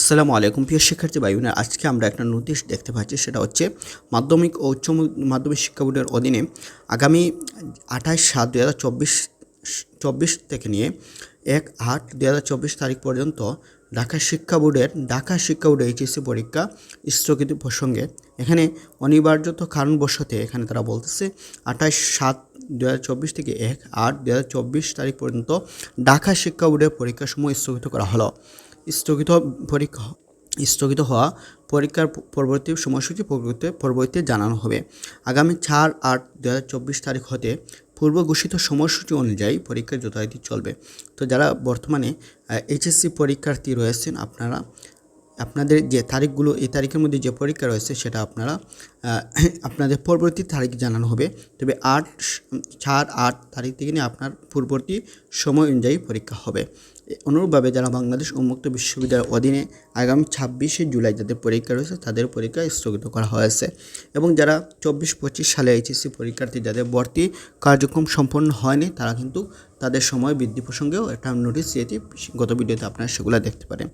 আসসালামু আলাইকুম প্রিয় শিক্ষার্থী ভাই বোনেরা, আজকে আমরা একটা নোটিশ দেখতে পাচ্ছি। সেটা হচ্ছে মাধ্যমিক ও উচ্চ মাধ্যমিক শিক্ষা বোর্ডের অধীনে আগামী 28/7/2024 থেকে নিয়ে 1/8/2024 তারিখ পর্যন্ত ঢাকা শিক্ষা বোর্ডের এইচএসসি পরীক্ষা স্থগিত প্রসঙ্গে এখানে অনিবার্যত কারণবশত এখানে তারা বলতেছে 28/7/2024 থেকে 1/8/2024 তারিখ পর্যন্ত ঢাকা শিক্ষা বোর্ডের পরীক্ষাসমূহ স্থগিত করা হলো। স্থগিত হওয়া পরীক্ষার পরবর্তী সময়সূচি পরবর্তীতে জানানো হবে। আগামী 4/8/2024 তারিখ হতে পূর্ব ঘোষিত সময়সূচি অনুযায়ী পরীক্ষা যথারীতি চলবে। তো যারা বর্তমানে এইচএসসি পরীক্ষার্থী রয়েছেন, আপনাদের যে তারিখগুলো, এই তারিখের মধ্যে যে পরীক্ষা রয়েছে সেটা আপনাদের পরবর্তী তারিখ জানানো হবে। তবে 4-8 তারিখ থেকে নিয়ে আপনার পূর্ববর্তী সময় অনুযায়ী পরীক্ষা হবে। অনুরূপভাবে যারা বাংলাদেশ উন্মুক্ত বিশ্ববিদ্যালয়ের অধীনে আগামী 26শে জুলাই যাদের পরীক্ষা রয়েছে তাদের পরীক্ষা স্থগিত করা হয়েছে। এবং যারা 24-25 সালে এইচএসসি পরীক্ষার্থী যাদের ভর্তি কার্যক্রম সম্পন্ন হয়নি, তারা কিন্তু তাদের সময় বৃদ্ধি প্রসঙ্গেও একটা নোটিশ দিয়েছি। গত ভিডিওতে আপনারা সেগুলো দেখতে পারেন।